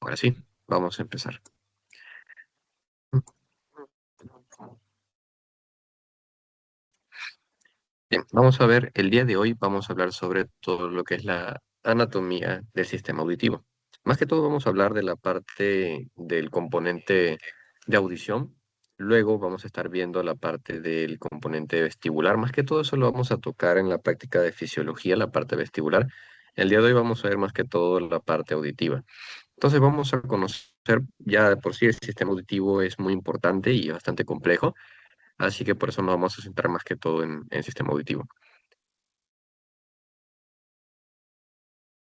Ahora sí, vamos a empezar. Bien, vamos a ver, el día de hoy vamos a hablar sobre todo lo que es la anatomía del sistema auditivo. Más que todo vamos a hablar de la parte del componente de audición. Luego vamos a estar viendo la parte del componente vestibular. Más que todo eso lo vamos a tocar en la práctica de fisiología, la parte vestibular. El día de hoy vamos a ver más que todo la parte auditiva. Entonces vamos a conocer ya de por sí el sistema auditivo es muy importante y bastante complejo. Así que por eso nos vamos a centrar más que todo en el sistema auditivo.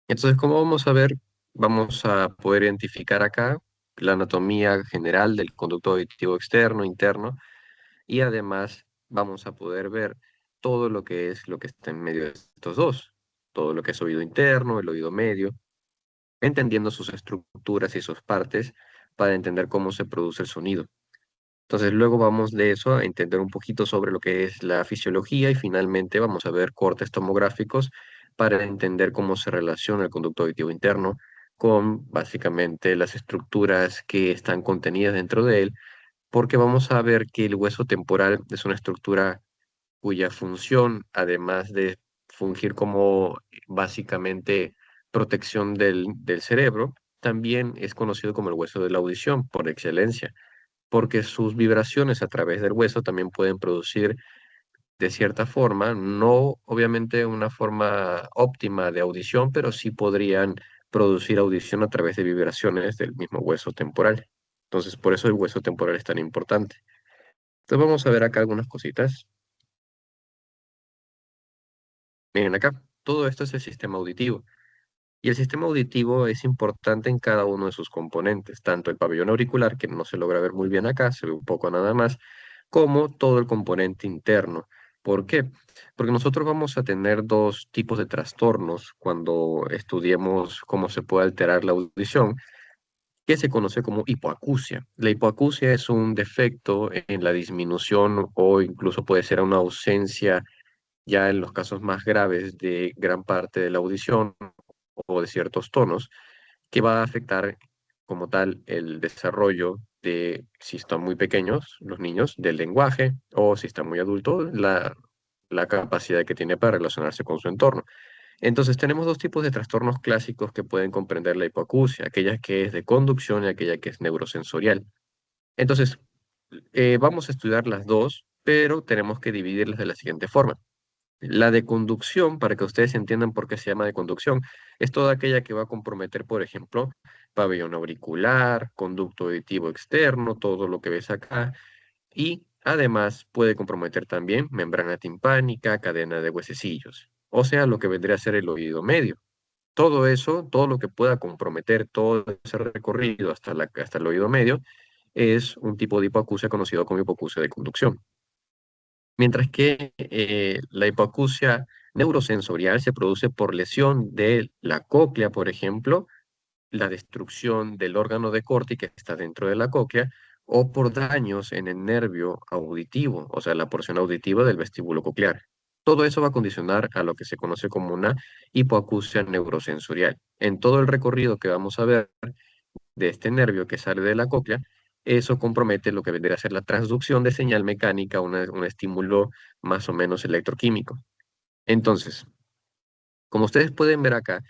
Entonces, como vamos a ver, vamos a poder identificar acá la anatomía general del conducto auditivo externo, interno, y además vamos a poder ver todo lo que está en medio de estos dos, todo lo que es oído interno, el oído medio, entendiendo sus estructuras y sus partes para entender cómo se produce el sonido. Entonces, luego vamos de eso a entender un poquito sobre lo que es la fisiología y finalmente vamos a ver cortes tomográficos para entender cómo se relaciona el conducto auditivo interno con básicamente las estructuras que están contenidas dentro de él, porque vamos a ver que el hueso temporal es una estructura cuya función, además de fungir como básicamente protección del cerebro, también es conocido como el hueso de la audición por excelencia porque sus vibraciones a través del hueso también pueden producir de cierta forma, no obviamente una forma óptima de audición, pero sí podrían producir audición a través de vibraciones del mismo hueso temporal. Entonces, por eso el hueso temporal es tan importante. Entonces, vamos a ver acá algunas cositas. Miren acá, todo esto es el sistema auditivo. Y el sistema auditivo es importante en cada uno de sus componentes, tanto el pabellón auricular, que no se logra ver muy bien acá, se ve un poco nada más, como todo el componente interno. ¿Por qué? Porque nosotros vamos a tener dos tipos de trastornos cuando estudiemos cómo se puede alterar la audición, que se conoce como hipoacusia. La hipoacusia es un defecto en la disminución o incluso puede ser una ausencia ya en los casos más graves de gran parte de la audición o de ciertos tonos, que va a afectar como tal el desarrollo de, si están muy pequeños los niños, del lenguaje, o si están muy adultos, la capacidad que tiene para relacionarse con su entorno. Entonces tenemos dos tipos de trastornos clásicos que pueden comprender la hipoacusia, aquella que es de conducción y aquella que es neurosensorial. Entonces, vamos a estudiar las dos, pero tenemos que dividirlas de la siguiente forma. La de conducción, para que ustedes entiendan por qué se llama de conducción, es toda aquella que va a comprometer, por ejemplo, pabellón auricular, conducto auditivo externo, todo lo que ves acá, y además puede comprometer también membrana timpánica, cadena de huesecillos, o sea, lo que vendría a ser el oído medio. Todo eso, todo lo que pueda comprometer todo ese recorrido hasta el oído medio, es un tipo de hipoacusia conocido como hipoacusia de conducción. Mientras que la hipoacusia neurosensorial se produce por lesión de la cóclea, por ejemplo, la destrucción del órgano de Corti que está dentro de la cóclea, o por daños en el nervio auditivo, o sea, la porción auditiva del vestíbulo coclear. Todo eso va a condicionar a lo que se conoce como una hipoacusia neurosensorial. En todo el recorrido que vamos a ver de este nervio que sale de la cóclea, eso compromete lo que vendría a ser la transducción de señal mecánica, un estímulo más o menos electroquímico. Entonces, como ustedes pueden ver acá,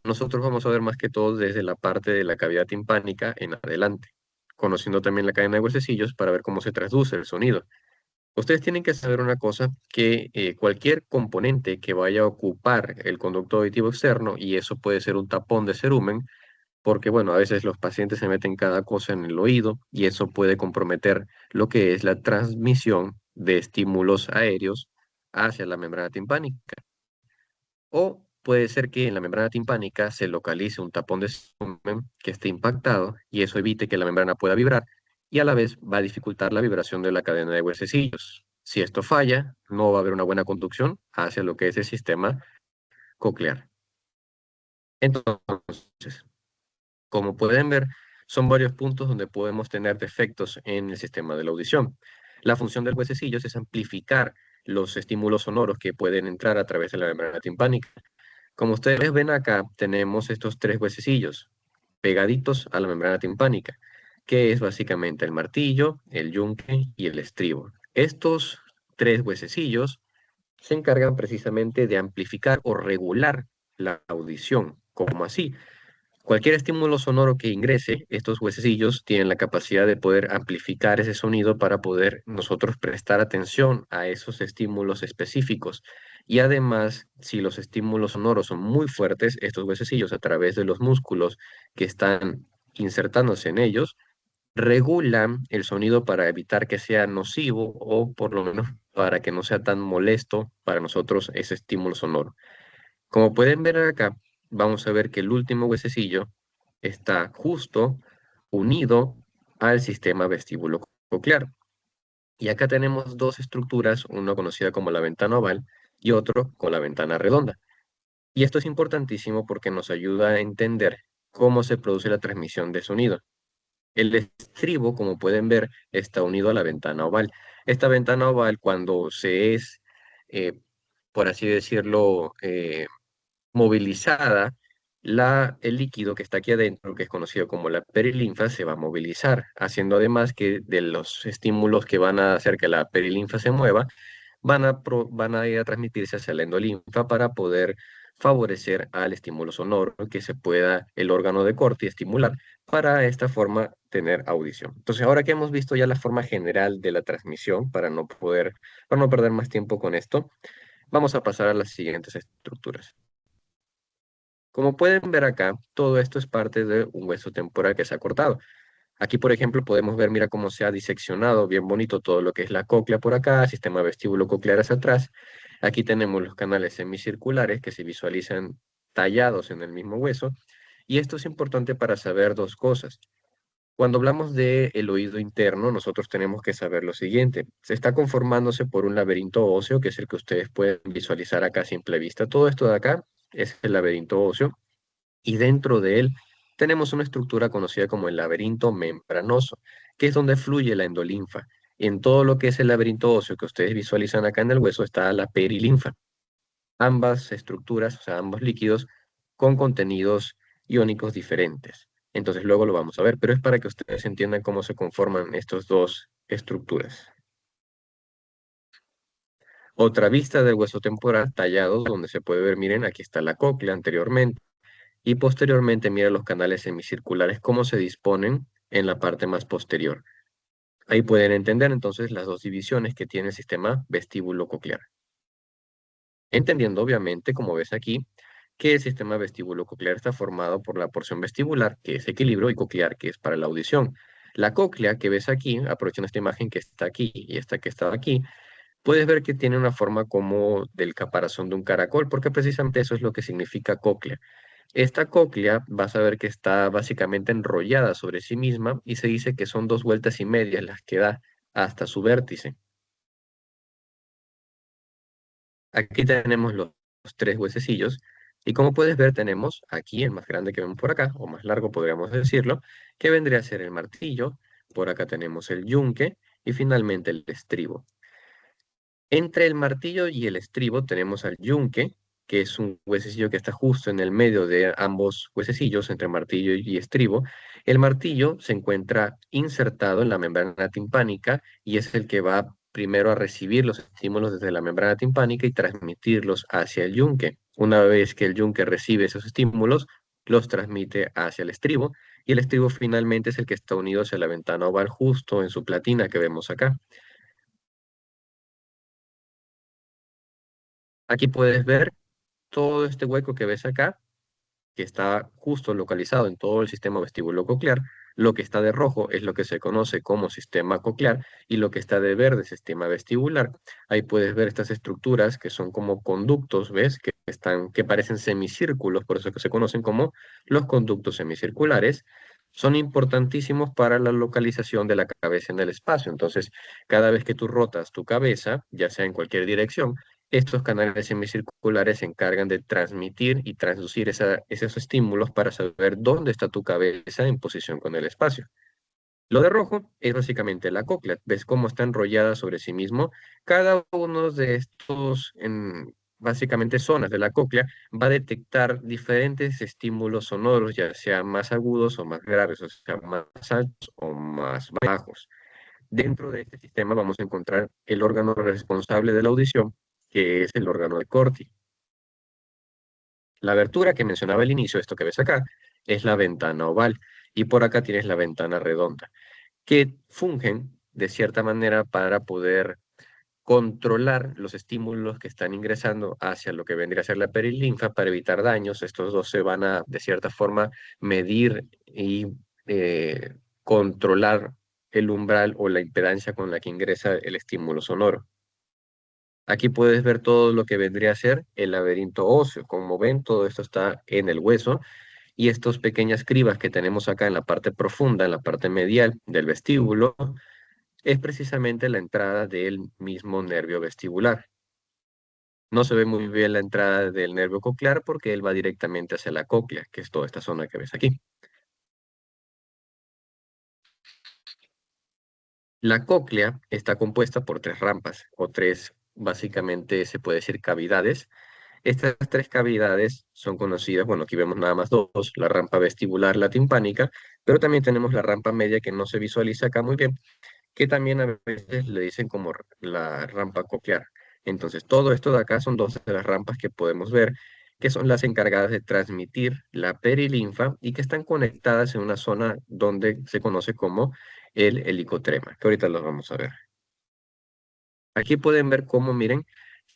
nosotros vamos a ver más que todo desde la parte de la cavidad timpánica en adelante, conociendo también la cadena de huesecillos para ver cómo se traduce el sonido. Ustedes tienen que saber una cosa, que cualquier componente que vaya a ocupar el conducto auditivo externo, y eso puede ser un tapón de cerumen, porque bueno, a veces los pacientes se meten cada cosa en el oído y eso puede comprometer lo que es la transmisión de estímulos aéreos hacia la membrana timpánica. O puede ser que en la membrana timpánica se localice un tapón de volumen que esté impactado y eso evite que la membrana pueda vibrar y a la vez va a dificultar la vibración de la cadena de huesecillos. Si esto falla, no va a haber una buena conducción hacia lo que es el sistema coclear. Entonces, como pueden ver, son varios puntos donde podemos tener defectos en el sistema de la audición. La función del huesecillos es amplificar los estímulos sonoros que pueden entrar a través de la membrana timpánica. Como ustedes ven acá, tenemos estos tres huesecillos. pegaditos a la membrana timpánica, que es básicamente el martillo, el yunque y el estribo. Estos tres huesecillos se encargan precisamente de amplificar o regular la audición. ¿Cómo así? Cualquier estímulo sonoro que ingrese, estos huesecillos tienen la capacidad de poder amplificar ese sonido para poder nosotros prestar atención a esos estímulos específicos. Y además, si los estímulos sonoros son muy fuertes, estos huesecillos a través de los músculos que están insertándose en ellos, regulan el sonido para evitar que sea nocivo o por lo menos para que no sea tan molesto para nosotros ese estímulo sonoro. Como pueden ver acá, vamos a ver que el último huesecillo está justo unido al sistema vestíbulo coclear. Y acá tenemos dos estructuras, una conocida como la ventana oval y otro con la ventana redonda. Y esto es importantísimo porque nos ayuda a entender cómo se produce la transmisión de sonido. El estribo, como pueden ver, está unido a la ventana oval. Esta ventana oval, cuando se es, eh, por así decirlo, movilizada, el líquido que está aquí adentro, que es conocido como la perilinfa, se va a movilizar, haciendo además que de los estímulos que van a hacer que la perilinfa se mueva, van a ir a transmitirse hacia la endolinfa para poder favorecer al estímulo sonoro, que se pueda el órgano de Corti estimular para de esta forma tener audición. Entonces, ahora que hemos visto ya la forma general de la transmisión, para no perder más tiempo con esto, vamos a pasar a las siguientes estructuras. Como pueden ver acá, todo esto es parte de un hueso temporal que se ha cortado. Aquí, por ejemplo, podemos ver, mira cómo se ha diseccionado bien bonito todo lo que es la cóclea por acá, sistema vestíbulo coclear hacia atrás. Aquí tenemos los canales semicirculares que se visualizan tallados en el mismo hueso. Y esto es importante para saber dos cosas. Cuando hablamos del oído interno, nosotros tenemos que saber lo siguiente. Se está conformándose por un laberinto óseo, que es el que ustedes pueden visualizar acá a simple vista. Todo esto de acá es el laberinto óseo y dentro de él tenemos una estructura conocida como el laberinto membranoso, que es donde fluye la endolinfa. En todo lo que es el laberinto óseo que ustedes visualizan acá en el hueso está la perilinfa. Ambas estructuras, o sea, ambos líquidos, con contenidos iónicos diferentes. Entonces luego lo vamos a ver, pero es para que ustedes entiendan cómo se conforman estas dos estructuras. Otra vista del hueso temporal tallado, donde se puede ver, miren, aquí está la cóclea anteriormente. Y posteriormente mira los canales semicirculares, cómo se disponen en la parte más posterior. Ahí pueden entender entonces las dos divisiones que tiene el sistema vestíbulo coclear. Entendiendo obviamente, como ves aquí, que el sistema vestíbulo coclear está formado por la porción vestibular, que es equilibrio, y coclear, que es para la audición. La cóclea que ves aquí, aprovechando esta imagen que está aquí y esta que está aquí, puedes ver que tiene una forma como del caparazón de un caracol, porque precisamente eso es lo que significa cóclea. Esta cóclea vas a ver que está básicamente enrollada sobre sí misma y se dice que son 2 vueltas y media las que da hasta su vértice. Aquí tenemos los tres huesecillos y como puedes ver tenemos aquí el más grande que vemos por acá, o más largo podríamos decirlo, que vendría a ser el martillo. Por acá tenemos el yunque y finalmente el estribo. Entre el martillo y el estribo tenemos al yunque, que es un huesecillo que está justo en el medio de ambos huesecillos, entre martillo y estribo. El martillo se encuentra insertado en la membrana timpánica y es el que va primero a recibir los estímulos desde la membrana timpánica y transmitirlos hacia el yunque. Una vez que el yunque recibe esos estímulos, los transmite hacia el estribo y el estribo finalmente es el que está unido hacia la ventana oval justo en su platina que vemos acá. Aquí puedes ver todo este hueco que ves acá, que está justo localizado en todo el sistema vestíbulo coclear. Lo que está de rojo es lo que se conoce como sistema coclear y lo que está de verde es sistema vestibular. Ahí puedes ver estas estructuras que son como conductos, ¿ves? Que parecen semicírculos, por eso que se conocen como los conductos semicirculares. Son importantísimos para la localización de la cabeza en el espacio. Entonces, cada vez que tú rotas tu cabeza, ya sea en cualquier dirección, estos canales semicirculares se encargan de transmitir y transducir esos estímulos para saber dónde está tu cabeza en posición con el espacio. Lo de rojo es básicamente la cóclea. ¿Ves cómo está enrollada sobre sí mismo? Cada uno de estos básicamente zonas de la cóclea, va a detectar diferentes estímulos sonoros, ya sean más agudos o más graves, o sea, más altos o más bajos. Dentro de este sistema vamos a encontrar el órgano responsable de la audición, que es el órgano de Corti. La abertura que mencionaba al inicio, esto que ves acá, es la ventana oval, y por acá tienes la ventana redonda, que fungen de cierta manera para poder controlar los estímulos que están ingresando hacia lo que vendría a ser la perilinfa para evitar daños. Estos dos se van a, de cierta forma, medir y controlar el umbral o la impedancia con la que ingresa el estímulo sonoro. Aquí puedes ver todo lo que vendría a ser el laberinto óseo. Como ven, todo esto está en el hueso y estas pequeñas cribas que tenemos acá en la parte profunda, en la parte medial del vestíbulo, es precisamente la entrada del mismo nervio vestibular. No se ve muy bien la entrada del nervio coclear porque él va directamente hacia la cóclea, que es toda esta zona que ves aquí. La cóclea está compuesta por tres rampas, o tres, básicamente se puede decir cavidades. Estas tres cavidades son conocidas, bueno, aquí vemos nada más dos, la rampa vestibular, la timpánica, pero también tenemos la rampa media que no se visualiza acá muy bien, que también a veces le dicen como la rampa coclear. Entonces, todo esto de acá son dos de las rampas que podemos ver, que son las encargadas de transmitir la perilinfa y que están conectadas en una zona donde se conoce como el helicotrema, que ahorita los vamos a ver. Aquí pueden ver cómo, miren,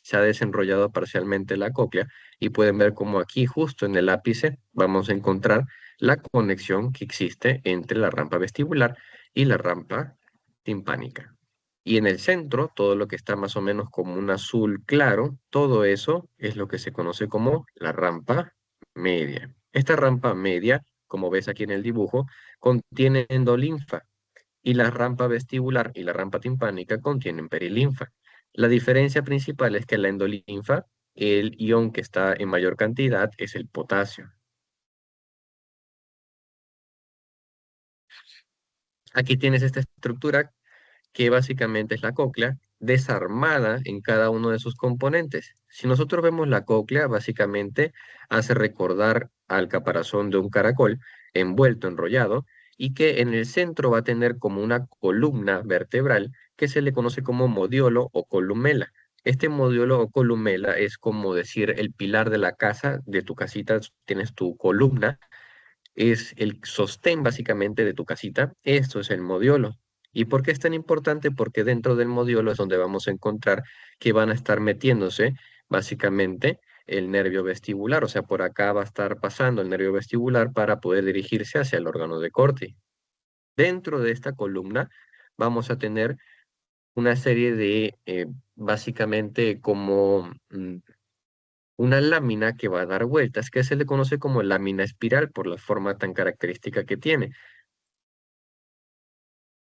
se ha desenrollado parcialmente la cóclea y pueden ver cómo aquí, justo en el ápice, vamos a encontrar la conexión que existe entre la rampa vestibular y la rampa timpánica. Y en el centro, todo lo que está más o menos como un azul claro, todo eso es lo que se conoce como la rampa media. Esta rampa media, como ves aquí en el dibujo, contiene endolinfa y la rampa vestibular y la rampa timpánica contienen perilinfa. La diferencia principal es que la endolinfa, el ion que está en mayor cantidad es el potasio. Aquí tienes esta estructura que básicamente es la cóclea, desarmada en cada uno de sus componentes. Si nosotros vemos la cóclea, básicamente hace recordar al caparazón de un caracol envuelto, enrollado, y que en el centro va a tener como una columna vertebral que se le conoce como modiolo o columela. Este modiolo o columela es como decir el pilar de la casa, de tu casita, tienes tu columna es el sostén básicamente de tu casita. Esto es el modiolo. ¿Y por qué es tan importante? Porque dentro del modiolo es donde vamos a encontrar que van a estar metiéndose básicamente el nervio vestibular. O sea, por acá va a estar pasando el nervio vestibular para poder dirigirse hacia el órgano de Corti. Dentro de esta columna vamos a tener una serie de, básicamente como una lámina que va a dar vueltas, que se le conoce como lámina espiral por la forma tan característica que tiene.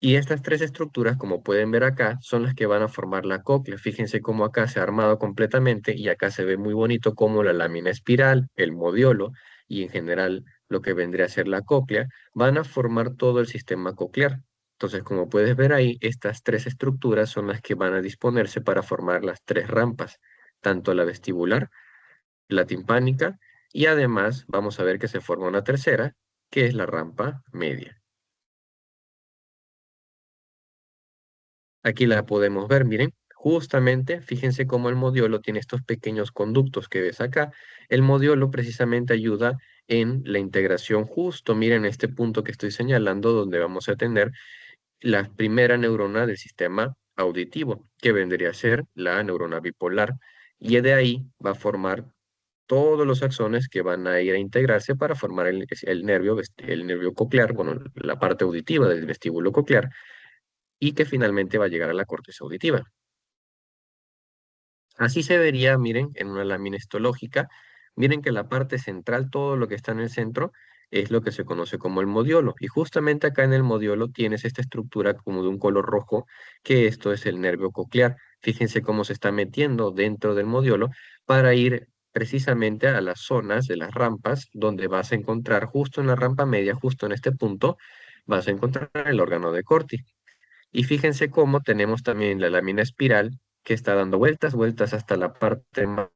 Y estas tres estructuras, como pueden ver acá, son las que van a formar la cóclea. Fíjense cómo acá se ha armado completamente y acá se ve muy bonito cómo la lámina espiral, el modiolo y en general lo que vendría a ser la cóclea, van a formar todo el sistema coclear. Entonces, como puedes ver ahí, estas tres estructuras son las que van a disponerse para formar las tres rampas, tanto la vestibular, la timpánica y además vamos a ver que se forma una tercera, que es la rampa media. Aquí la podemos ver, miren, justamente, fíjense cómo el modiolo tiene estos pequeños conductos que ves acá. El modiolo precisamente ayuda en la integración justo, miren este punto que estoy señalando, donde vamos a tener la primera neurona del sistema auditivo, que vendría a ser la neurona bipolar. Y de ahí va a formar todos los axones que van a ir a integrarse para formar el nervio coclear, bueno, la parte auditiva del vestíbulo coclear y que finalmente va a llegar a la corteza auditiva. Así se vería, miren, en una lámina histológica. Miren que la parte central, todo lo que está en el centro, es lo que se conoce como el modiolo. Y justamente acá en el modiolo tienes esta estructura como de un color rojo, que esto es el nervio coclear. Fíjense cómo se está metiendo dentro del modiolo para ir precisamente a las zonas de las rampas, donde vas a encontrar justo en la rampa media, justo en este punto, vas a encontrar el órgano de Corti. Y fíjense cómo tenemos también la lámina espiral que está dando vueltas, vueltas hasta la parte más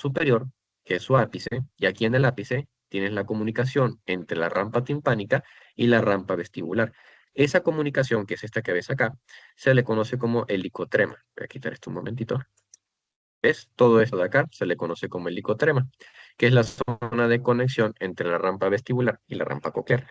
superior, que es su ápice, y aquí en el ápice tienes la comunicación entre la rampa timpánica y la rampa vestibular. Esa comunicación, que es esta que ves acá, se le conoce como helicotrema. Voy a quitar esto un momentito. ¿Ves? Todo esto de acá se le conoce como helicotrema, que es la zona de conexión entre la rampa vestibular y la rampa coclear.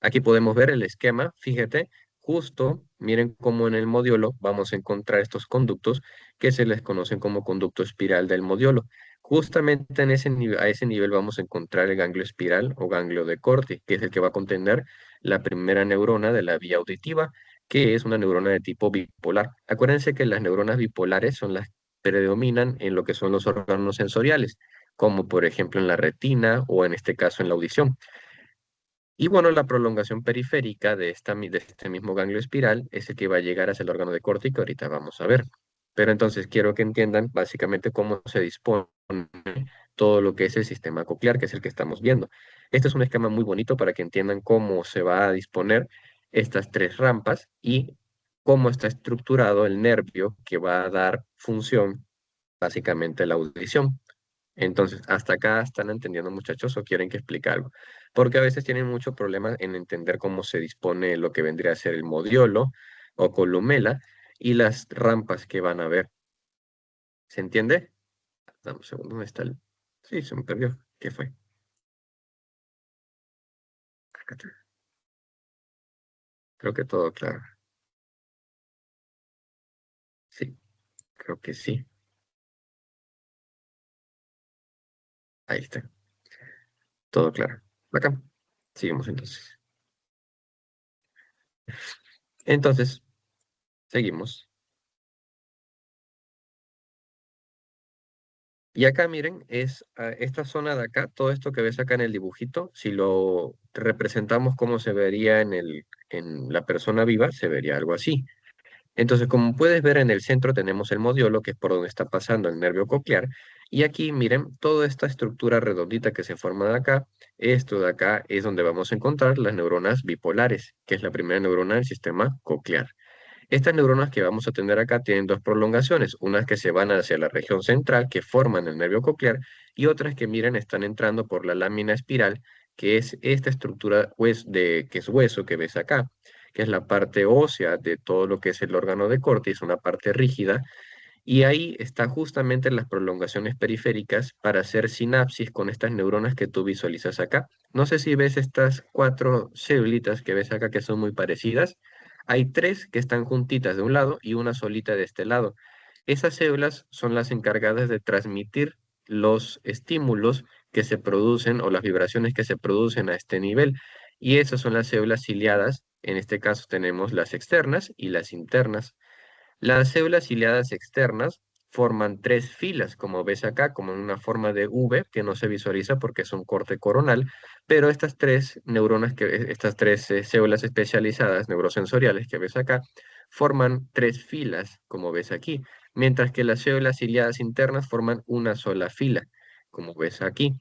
Aquí podemos ver el esquema, fíjate, justo, miren cómo en el modiolo vamos a encontrar estos conductos que se les conocen como conducto espiral del modiolo. Justamente en a ese nivel vamos a encontrar el ganglio espiral o ganglio de Corti, que es el que va a contener la primera neurona de la vía auditiva, que es una neurona de tipo bipolar. Acuérdense que las neuronas bipolares son las que predominan en lo que son los órganos sensoriales, como por ejemplo en la retina o en este caso en la audición. Y bueno, la prolongación periférica de este mismo ganglio espiral es el que va a llegar hacia el órgano de Corti, que ahorita vamos a ver. Pero entonces quiero que entiendan básicamente cómo se dispone todo lo que es el sistema coclear, que es el que estamos viendo. Este es un esquema muy bonito para que entiendan cómo se va a disponer estas tres rampas y cómo está estructurado el nervio que va a dar función básicamente a la audición. Entonces, ¿hasta acá están entendiendo, muchachos, o quieren que explique algo? Porque a veces tienen mucho problema en entender cómo se dispone lo que vendría a ser el modiolo o columela y las rampas que van a ver. ¿Se entiende? Dame un segundo, ¿dónde está el...? Sí, se me perdió. ¿Qué fue? Acá está. Creo que todo claro. Sí, creo que sí. Ahí está. Todo claro. Acá. Seguimos entonces. Entonces, seguimos. Y acá miren, es esta zona de acá, todo esto que ves acá en el dibujito, si lo representamos como se vería en la persona viva, se vería algo así. Entonces, como puedes ver en el centro tenemos el modiolo, que es por donde está pasando el nervio coclear, y aquí miren, toda esta estructura redondita que se forma de acá, esto de acá es donde vamos a encontrar las neuronas bipolares, que es la primera neurona del sistema coclear. Estas neuronas que vamos a tener acá tienen dos prolongaciones, unas que se van hacia la región central, que forman el nervio coclear, y otras que, miren, están entrando por la lámina espiral, que es esta estructura que es hueso que ves acá, que es la parte ósea de todo lo que es el órgano de Corti, es una parte rígida, y ahí está justamente las prolongaciones periféricas para hacer sinapsis con estas neuronas que tú visualizas acá. No sé si ves estas cuatro célulitas que ves acá que son muy parecidas. Hay tres que están juntitas de un lado y una solita de este lado. Esas células son las encargadas de transmitir los estímulos que se producen o las vibraciones que se producen a este nivel. Y esas son las células ciliadas. En este caso tenemos las externas y las internas. Las células ciliadas externas forman tres filas, como ves acá, como en una forma de V, que no se visualiza porque es un corte coronal, pero estas tres neuronas, estas tres células especializadas neurosensoriales que ves acá, forman tres filas, como ves aquí, mientras que las células ciliadas internas forman una sola fila, como ves aquí.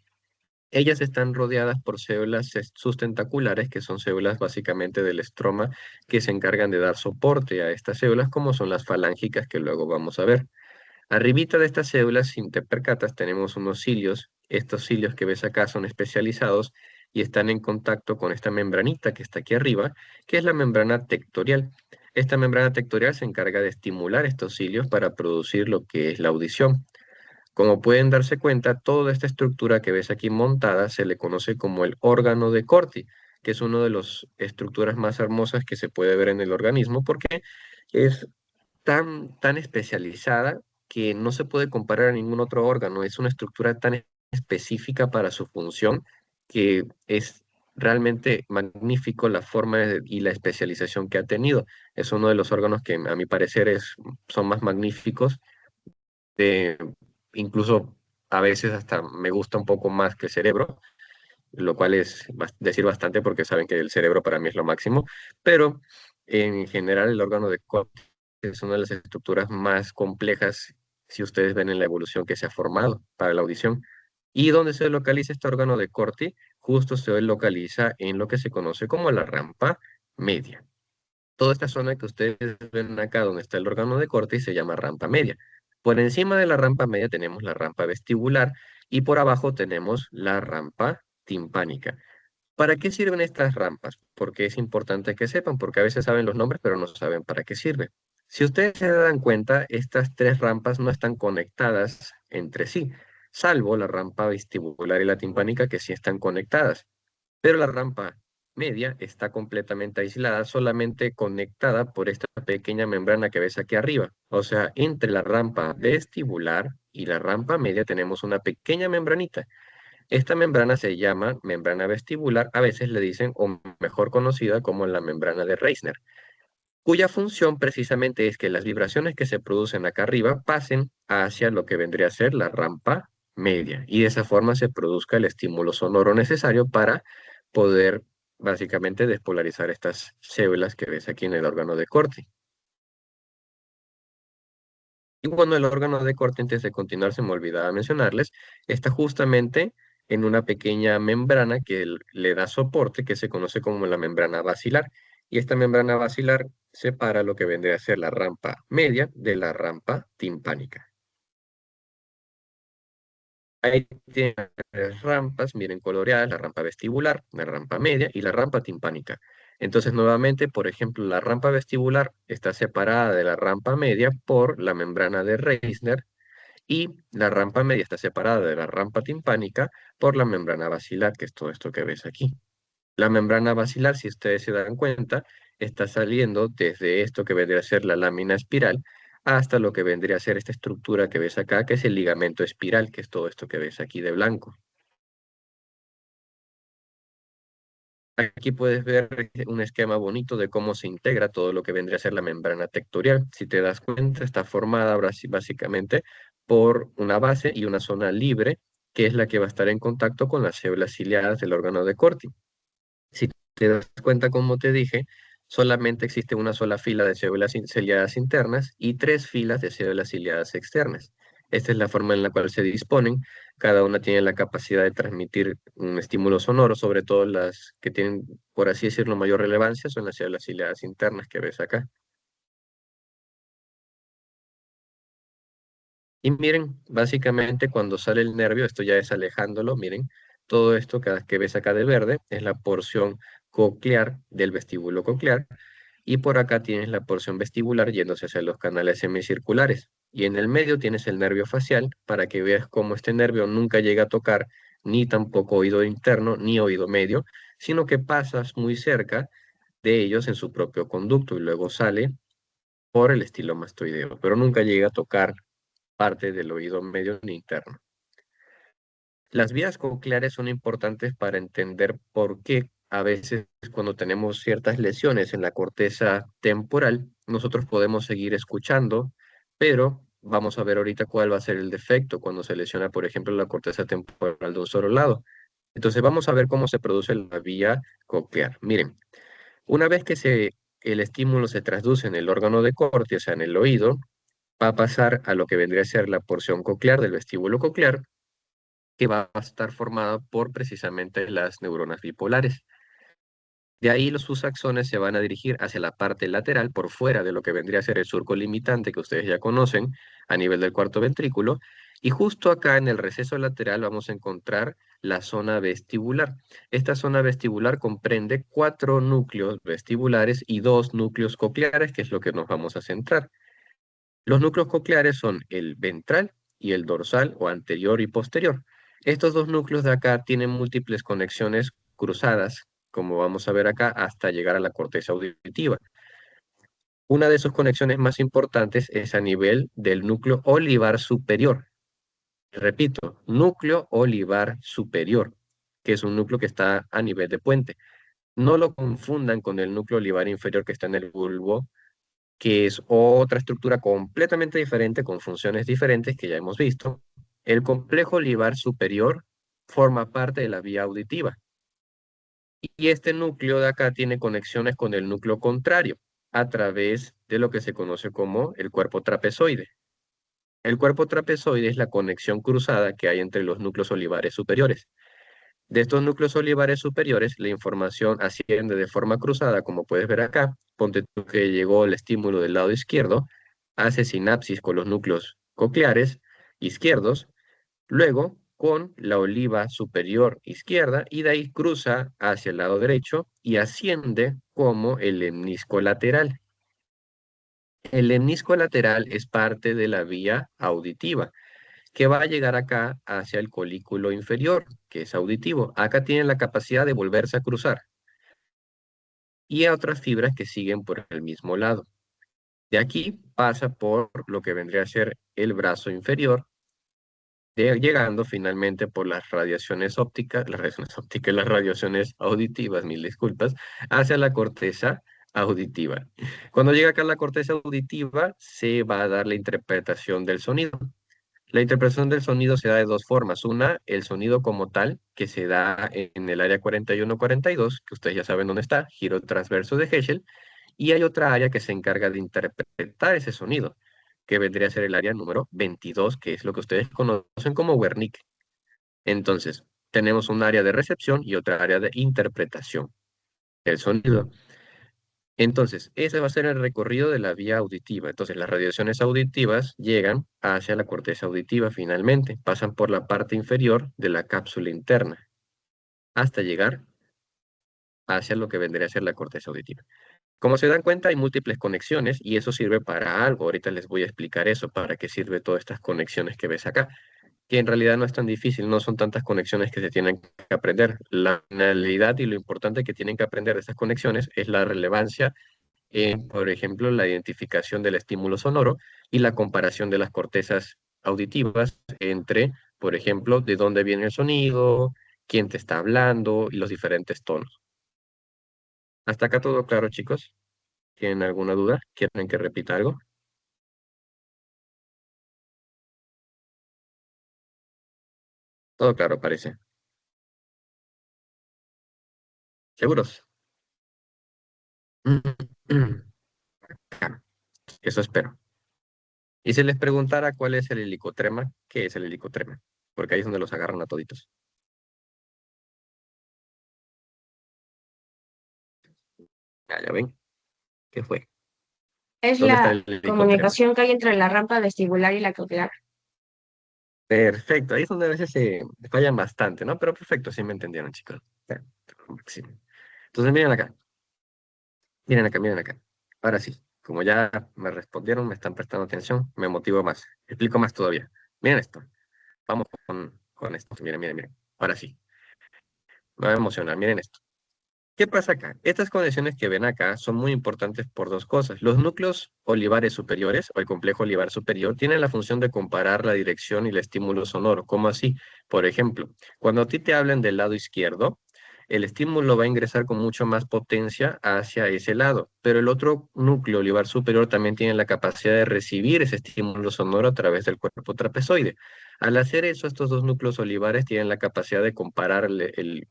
Ellas están rodeadas por células sustentaculares, que son células básicamente del estroma que se encargan de dar soporte a estas células, como son las falángicas que luego vamos a ver. Arribita de estas células, si te percatas, tenemos unos cilios. Estos cilios que ves acá son especializados y están en contacto con esta membranita que está aquí arriba, que es la membrana tectorial. Esta membrana tectorial se encarga de estimular estos cilios para producir lo que es la audición. Como pueden darse cuenta, toda esta estructura que ves aquí montada se le conoce como el órgano de Corti, que es una de las estructuras más hermosas que se puede ver en el organismo porque es tan especializada que no se puede comparar a ningún otro órgano. Es una estructura tan específica para su función que es realmente magnífico la forma y la especialización que ha tenido. Es uno de los órganos que a mi parecer son más magníficos de, incluso a veces hasta me gusta un poco más que el cerebro, lo cual es decir bastante porque saben que el cerebro para mí es lo máximo, pero en general el órgano de Corti es una de las estructuras más complejas si ustedes ven en la evolución que se ha formado para la audición. ¿Y dónde se localiza este órgano de Corti? Justo se localiza en lo que se conoce como la rampa media. Toda esta zona que ustedes ven acá donde está el órgano de corte se llama rampa media. Por encima de la rampa media tenemos la rampa vestibular y por abajo tenemos la rampa timpánica. ¿Para qué sirven estas rampas? Porque es importante que sepan, porque a veces saben los nombres, pero no saben para qué sirve. Si ustedes se dan cuenta, estas tres rampas no están conectadas entre sí, salvo la rampa vestibular y la timpánica que sí están conectadas. Pero la rampa media está completamente aislada, solamente conectada por esta pequeña membrana que ves aquí arriba. O sea, entre la rampa vestibular y la rampa media tenemos una pequeña membranita. Esta membrana se llama membrana vestibular, a veces le dicen, o mejor conocida como la membrana de Reisner, cuya función precisamente es que las vibraciones que se producen acá arriba pasen hacia lo que vendría a ser la rampa media, y de esa forma se produzca el estímulo sonoro necesario para poder básicamente despolarizar estas células que ves aquí en el órgano de corte. Y bueno, el órgano de corte, antes de continuar, se me olvidaba mencionarles, está justamente en una pequeña membrana que le da soporte, que se conoce como la membrana basilar. Y esta membrana basilar separa lo que vendría a ser la rampa media de la rampa timpánica. Ahí tienen tres rampas, miren, coloreadas, la rampa vestibular, la rampa media y la rampa timpánica. Entonces, nuevamente, por ejemplo, la rampa vestibular está separada de la rampa media por la membrana de Reisner, y la rampa media está separada de la rampa timpánica por la membrana basilar, que es todo esto que ves aquí. La membrana basilar, si ustedes se dan cuenta, está saliendo desde esto que vendría a ser la lámina espiral hasta lo que vendría a ser esta estructura que ves acá, que es el ligamento espiral, que es todo esto que ves aquí de blanco. Aquí puedes ver un esquema bonito de cómo se integra todo lo que vendría a ser la membrana tectorial. Si te das cuenta, está formada ahora sí básicamente por una base y una zona libre, que es la que va a estar en contacto con las células ciliadas del órgano de Corti. Si te das cuenta, como te dije, solamente existe una sola fila de células ciliadas internas y tres filas de células ciliadas externas. Esta es la forma en la cual se disponen. Cada una tiene la capacidad de transmitir un estímulo sonoro, sobre todo las que tienen, por así decirlo, mayor relevancia, son las células ciliadas internas que ves acá. Y miren, básicamente cuando sale el nervio, esto ya es alejándolo, miren, todo esto que ves acá de verde es la porción coclear del vestíbulo coclear, y por acá tienes la porción vestibular yéndose hacia los canales semicirculares. Y en el medio tienes el nervio facial para que veas cómo este nervio nunca llega a tocar ni tampoco oído interno ni oído medio, sino que pasas muy cerca de ellos en su propio conducto y luego sale por el estilo mastoideo, pero nunca llega a tocar parte del oído medio ni interno. Las vías cocleares son importantes para entender por qué a veces cuando tenemos ciertas lesiones en la corteza temporal, nosotros podemos seguir escuchando, pero vamos a ver ahorita cuál va a ser el defecto cuando se lesiona, por ejemplo, la corteza temporal de un solo lado. Entonces vamos a ver cómo se produce la vía coclear. Miren, una vez que el estímulo se traduce en el órgano de corte, o sea, en el oído, va a pasar a lo que vendría a ser la porción coclear del vestíbulo coclear, que va a estar formada por precisamente las neuronas bipolares. De ahí sus axones se van a dirigir hacia la parte lateral, por fuera de lo que vendría a ser el surco limitante que ustedes ya conocen a nivel del cuarto ventrículo. Y justo acá en el receso lateral vamos a encontrar la zona vestibular. Esta zona vestibular comprende 4 núcleos vestibulares y 2 núcleos cocleares, que es lo que nos vamos a centrar. Los núcleos cocleares son el ventral y el dorsal o anterior y posterior. Estos dos núcleos de acá tienen múltiples conexiones cruzadas, como vamos a ver acá, hasta llegar a la corteza auditiva. Una de sus conexiones más importantes es a nivel del núcleo olivar superior. Repito, núcleo olivar superior, que es un núcleo que está a nivel de puente. No lo confundan con el núcleo olivar inferior que está en el bulbo, que es otra estructura completamente diferente, con funciones diferentes que ya hemos visto. El complejo olivar superior forma parte de la vía auditiva, y este núcleo de acá tiene conexiones con el núcleo contrario a través de lo que se conoce como el cuerpo trapezoide. El cuerpo trapezoide es la conexión cruzada que hay entre los núcleos olivares superiores. De estos núcleos olivares superiores, la información asciende de forma cruzada, como puedes ver acá. Ponte tú que llegó el estímulo del lado izquierdo, hace sinapsis con los núcleos cocleares izquierdos, luego con la oliva superior izquierda y de ahí cruza hacia el lado derecho y asciende como el lemnisco lateral. El lemnisco lateral es parte de la vía auditiva que va a llegar acá hacia el colículo inferior, que es auditivo. Acá tiene la capacidad de volverse a cruzar y a otras fibras que siguen por el mismo lado. De aquí pasa por lo que vendría a ser el brazo inferior, llegando finalmente por las radiaciones auditivas, mil disculpas, hacia la corteza auditiva. Cuando llega acá a la corteza auditiva, se va a dar la interpretación del sonido. La interpretación del sonido se da de dos formas. Una, el sonido como tal, que se da en el área 41-42, que ustedes ya saben dónde está, giro transverso de Heschel, y hay otra área que se encarga de interpretar ese sonido, que vendría a ser el área número 22, que es lo que ustedes conocen como Wernicke. Entonces, tenemos un área de recepción y otra área de interpretación del sonido. Entonces, ese va a ser el recorrido de la vía auditiva. Entonces, las radiaciones auditivas llegan hacia la corteza auditiva finalmente, pasan por la parte inferior de la cápsula interna, hasta llegar hacia lo que vendría a ser la corteza auditiva. Como se dan cuenta, hay múltiples conexiones y eso sirve para algo. Ahorita les voy a explicar eso, para qué sirve todas estas conexiones que ves acá, que en realidad no es tan difícil, no son tantas conexiones que se tienen que aprender. La finalidad y lo importante que tienen que aprender de estas conexiones es la relevancia en, por ejemplo, la identificación del estímulo sonoro y la comparación de las cortezas auditivas entre, por ejemplo, de dónde viene el sonido, quién te está hablando y los diferentes tonos. ¿Hasta acá todo claro, chicos? ¿Tienen alguna duda? ¿Quieren que repita algo? Todo claro, parece. ¿Seguros? Claro, eso espero. Y si les preguntara cuál es el helicotrema, ¿qué es el helicotrema? Porque ahí es donde los agarran a toditos. Ya ven, ¿qué fue? Es ¿Dónde está la el helicotrema? comunicación que hay entre la rampa vestibular y la coclear. Perfecto, ahí es donde a veces se fallan bastante, ¿no? Pero perfecto, sí me entendieron, chicos. Sí. Entonces, miren acá, miren acá. Ahora sí, como ya me respondieron, me están prestando atención, me motivo más. Explico más todavía. Miren esto, vamos con esto. Miren, miren, miren. Ahora sí, me va a emocionar, miren esto. ¿Qué pasa acá? Estas conexiones que ven acá son muy importantes por dos cosas. Los núcleos olivares superiores o el complejo olivar superior tienen la función de comparar la dirección y el estímulo sonoro. ¿Cómo así? Por ejemplo, cuando a ti te hablan del lado izquierdo, el estímulo va a ingresar con mucho más potencia hacia ese lado, pero el otro núcleo olivar superior también tiene la capacidad de recibir ese estímulo sonoro a través del cuerpo trapezoide. Al hacer eso, estos dos núcleos olivares tienen la capacidad de comparar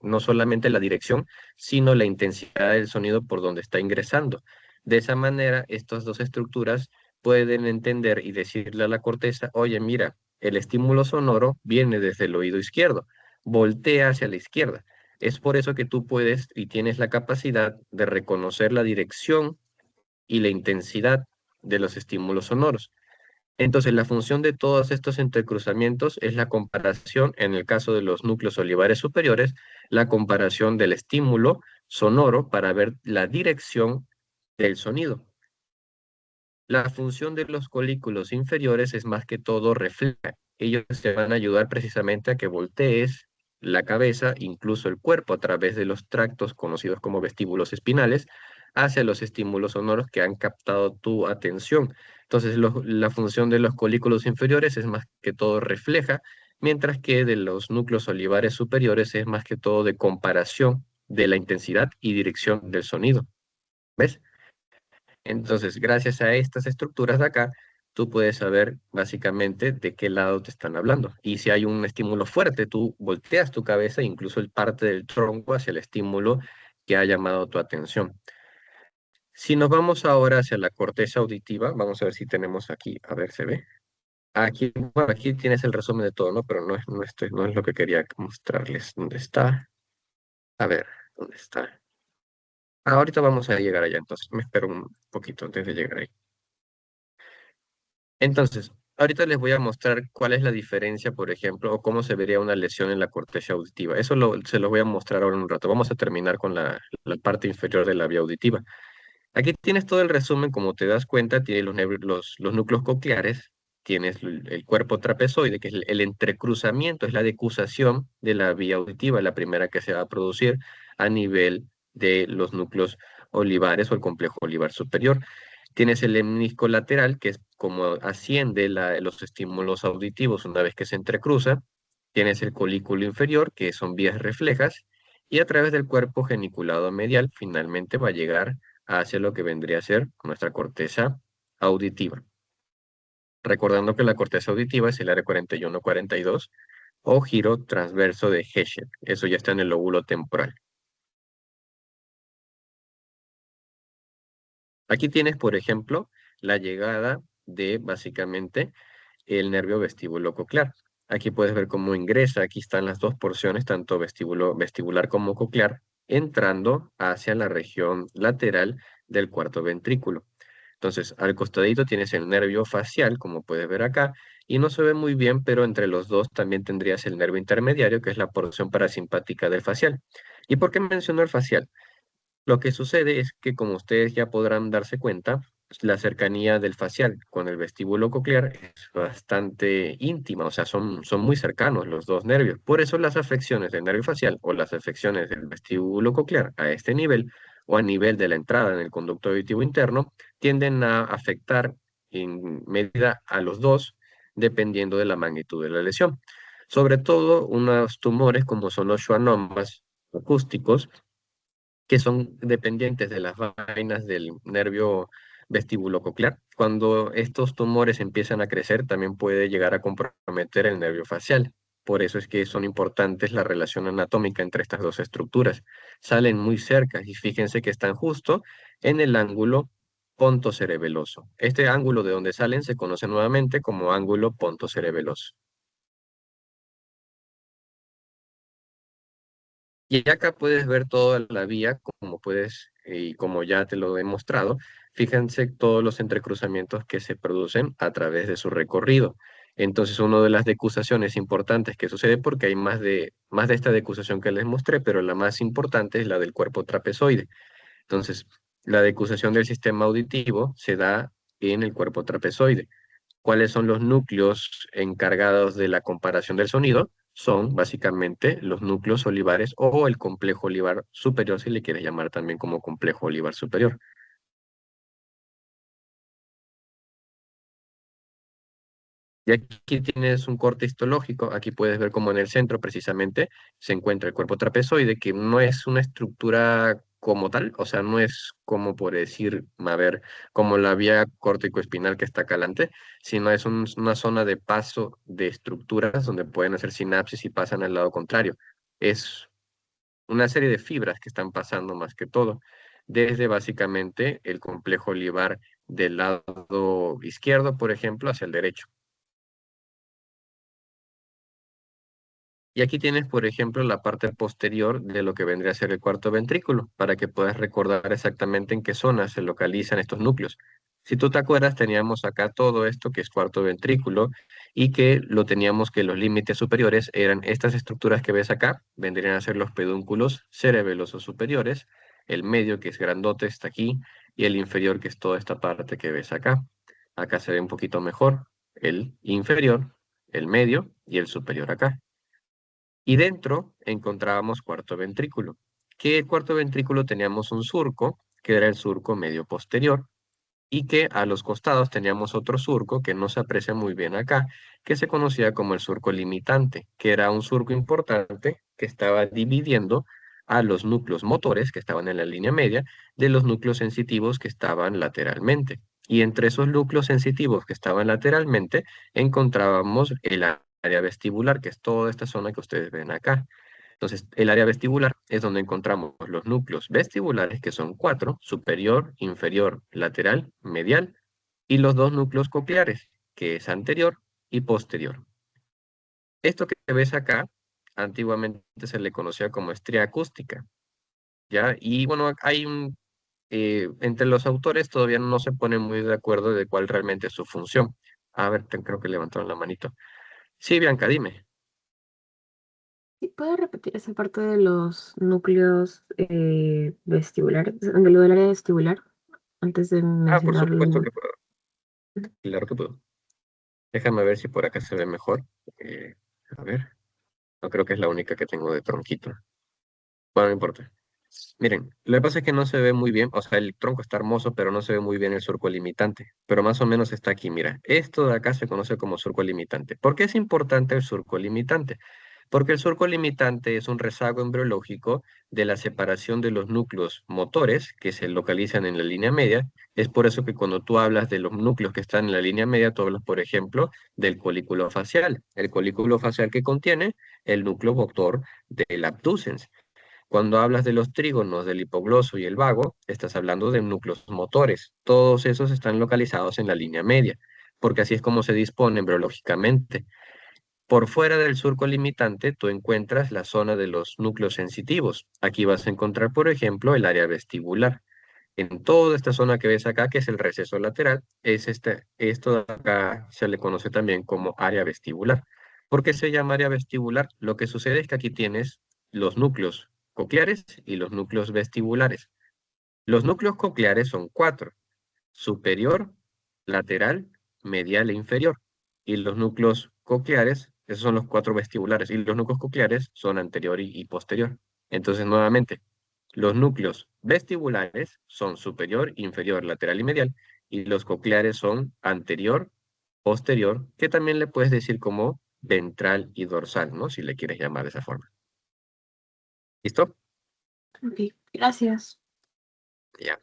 no solamente la dirección, sino la intensidad del sonido por donde está ingresando. De esa manera, estas dos estructuras pueden entender y decirle a la corteza, oye, mira, el estímulo sonoro viene desde el oído izquierdo, voltea hacia la izquierda. Es por eso que tú puedes y tienes la capacidad de reconocer la dirección y la intensidad de los estímulos sonoros. Entonces, la función de todos estos entrecruzamientos es la comparación, en el caso de los núcleos olivares superiores, la comparación del estímulo sonoro para ver la dirección del sonido. La función de los colículos inferiores es más que todo refleja. Ellos te van a ayudar precisamente a que voltees la cabeza, incluso el cuerpo, a través de los tractos conocidos como vestíbulos espinales, hacia los estímulos sonoros que han captado tu atención. Entonces, la función de los colículos inferiores es más que todo refleja, mientras que de los núcleos olivares superiores es más que todo de comparación de la intensidad y dirección del sonido. ¿Ves? Entonces, gracias a estas estructuras de acá, tú puedes saber básicamente de qué lado te están hablando. Y si hay un estímulo fuerte, tú volteas tu cabeza, incluso el parte del tronco, hacia el estímulo que ha llamado tu atención. Si nos vamos ahora hacia la corteza auditiva, vamos a ver si tenemos aquí, a ver, ¿se ve? Aquí, bueno, aquí tienes el resumen de todo, ¿no? Pero no es lo que quería mostrarles. ¿Dónde está? A ver, ¿dónde está? Ahorita vamos a llegar allá, entonces me espero un poquito antes de llegar ahí. Entonces, ahorita les voy a mostrar cuál es la diferencia, por ejemplo, o cómo se vería una lesión en la corteza auditiva. Se lo voy a mostrar ahora en un rato. Vamos a terminar con la parte inferior de la vía auditiva. Aquí tienes todo el resumen, como te das cuenta, tiene los núcleos cocleares, tienes el cuerpo trapezoide, que es el entrecruzamiento, es la decusación de la vía auditiva, la primera que se va a producir a nivel de los núcleos olivares o el complejo olivar superior. Tienes el lemnisco lateral, que es como asciende los estímulos auditivos una vez que se entrecruza. Tienes el colículo inferior, que son vías reflejas, y a través del cuerpo geniculado medial finalmente va a llegar hacia lo que vendría a ser nuestra corteza auditiva. Recordando que la corteza auditiva es el área 41-42 o giro transverso de Heschel. Eso ya está en el lóbulo temporal. Aquí tienes, por ejemplo, la llegada de básicamente el nervio vestíbulo coclear. Aquí puedes ver cómo ingresa, aquí están las dos porciones, tanto vestibular como coclear, entrando hacia la región lateral del cuarto ventrículo. Entonces, al costadito tienes el nervio facial, como puedes ver acá, y no se ve muy bien, pero entre los dos también tendrías el nervio intermediario, que es la porción parasimpática del facial. ¿Y por qué menciono el facial? Lo que sucede es que, como ustedes ya podrán darse cuenta, la cercanía del facial con el vestíbulo coclear es bastante íntima, o sea, son muy cercanos los dos nervios. Por eso las afecciones del nervio facial o las afecciones del vestíbulo coclear a este nivel o a nivel de la entrada en el conducto auditivo interno tienden a afectar en medida a los dos dependiendo de la magnitud de la lesión. Sobre todo unos tumores como son los schwannomas acústicos que son dependientes de las vainas del nervio vestíbulo-coclear. Cuando estos tumores empiezan a crecer, también puede llegar a comprometer el nervio facial. Por eso es que son importantes la relación anatómica entre estas dos estructuras. Salen muy cerca y fíjense que están justo en el ángulo pontocerebeloso. Este ángulo de donde salen se conoce nuevamente como ángulo pontocerebeloso. Y acá puedes ver toda la vía, como puedes, y como ya te lo he mostrado, fíjense todos los entrecruzamientos que se producen a través de su recorrido. Entonces, una de las decusaciones importantes que sucede, porque hay más de esta decusación que les mostré, pero la más importante es la del cuerpo trapezoide. Entonces, la decusación del sistema auditivo se da en el cuerpo trapezoide. ¿Cuáles son los núcleos encargados de la comparación del sonido? Son básicamente los núcleos olivares o el complejo olivar superior, si le quieres llamar también como complejo olivar superior. Y aquí tienes un corte histológico, aquí puedes ver como en el centro precisamente se encuentra el cuerpo trapezoide, que no es una estructura como tal, o sea, no es como por decir, a ver, como la vía córtico-espinal que está acá adelante, sino es una zona de paso de estructuras donde pueden hacer sinapsis y pasan al lado contrario. Es una serie de fibras que están pasando más que todo, desde básicamente el complejo olivar del lado izquierdo, por ejemplo, hacia el derecho. Y aquí tienes, por ejemplo, la parte posterior de lo que vendría a ser el cuarto ventrículo, para que puedas recordar exactamente en qué zona se localizan estos núcleos. Si tú te acuerdas, teníamos acá todo esto que es cuarto ventrículo y que lo teníamos que los límites superiores eran estas estructuras que ves acá, vendrían a ser los pedúnculos cerebelosos superiores, el medio que es grandote está aquí y el inferior que es toda esta parte que ves acá. Acá se ve un poquito mejor el inferior, el medio y el superior acá. Y dentro encontrábamos cuarto ventrículo, que el cuarto ventrículo teníamos un surco, que era el surco medio posterior, y que a los costados teníamos otro surco que no se aprecia muy bien acá, que se conocía como el surco limitante, que era un surco importante que estaba dividiendo a los núcleos motores que estaban en la línea media de los núcleos sensitivos que estaban lateralmente. Y entre esos núcleos sensitivos que estaban lateralmente encontrábamos el área vestibular, que es toda esta zona que ustedes ven acá. Entonces, el área vestibular es donde encontramos los núcleos vestibulares, que son cuatro: superior, inferior, lateral, medial, y los dos núcleos cocleares, que es anterior y posterior. Esto que ves acá, antiguamente se le conocía como estría acústica, ¿ya? Y bueno, entre los autores todavía no se ponen muy de acuerdo de cuál realmente es su función. A ver, creo que levantaron la manito. Sí, Bianca, dime. ¿Sí puedo repetir esa parte de los núcleos vestibulares, de lo del área vestibular, antes de Ah, por supuesto mencionarlo? que puedo. Claro que puedo. Déjame ver si por acá se ve mejor. Eh, a ver, no creo que es la única que tengo de tronquito. Bueno, no importa. Miren, lo que pasa es que no se ve muy bien, o sea, el tronco está hermoso, pero no se ve muy bien el surco limitante, pero más o menos está aquí, mira. Esto de acá se conoce como surco limitante. ¿Por qué es importante el surco limitante? Porque el surco limitante es un rezago embriológico de la separación de los núcleos motores que se localizan en la línea media. Es por eso que cuando tú hablas de los núcleos que están en la línea media, tú hablas, por ejemplo, del colículo facial. El colículo facial que contiene el núcleo motor del abducens. Cuando hablas de los trígonos del hipogloso y el vago, estás hablando de núcleos motores. Todos esos están localizados en la línea media, porque así es como se dispone embriológicamente. Por fuera del surco limitante, tú encuentras la zona de los núcleos sensitivos. Aquí vas a encontrar, por ejemplo, el área vestibular. En toda esta zona que ves acá, que es el receso lateral, esto de acá se le conoce también como área vestibular. ¿Por qué se llama área vestibular? Lo que sucede es que aquí tienes los núcleos cocleares y los núcleos vestibulares. Los núcleos cocleares son cuatro: superior, lateral, medial e inferior. Y los núcleos cocleares, esos son los cuatro vestibulares, y los núcleos cocleares son anterior y posterior. Entonces, nuevamente, los núcleos vestibulares son superior, inferior, lateral y medial, y los cocleares son anterior, posterior, que también le puedes decir como ventral y dorsal, ¿no? Si le quieres llamar de esa forma. ¿Listo? Ok, gracias. Ya.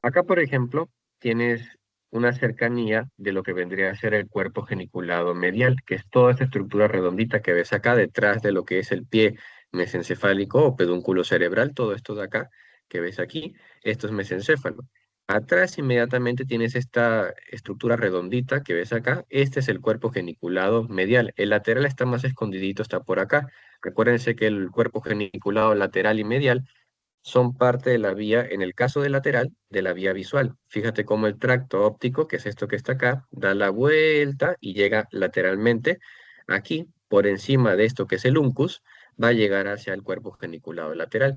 Acá, por ejemplo, tienes una cercanía de lo que vendría a ser el cuerpo geniculado medial, que es toda esta estructura redondita que ves acá detrás de lo que es el pie mesencefálico o pedúnculo cerebral, todo esto de acá que ves aquí, esto es mesencéfalo. Atrás inmediatamente tienes esta estructura redondita que ves acá, este es el cuerpo geniculado medial. El lateral está más escondidito, está por acá. Recuérdense que el cuerpo geniculado lateral y medial son parte de la vía, en el caso del lateral, de la vía visual. Fíjate cómo el tracto óptico, que es esto que está acá, da la vuelta y llega lateralmente. Aquí, por encima de esto que es el uncus, va a llegar hacia el cuerpo geniculado lateral.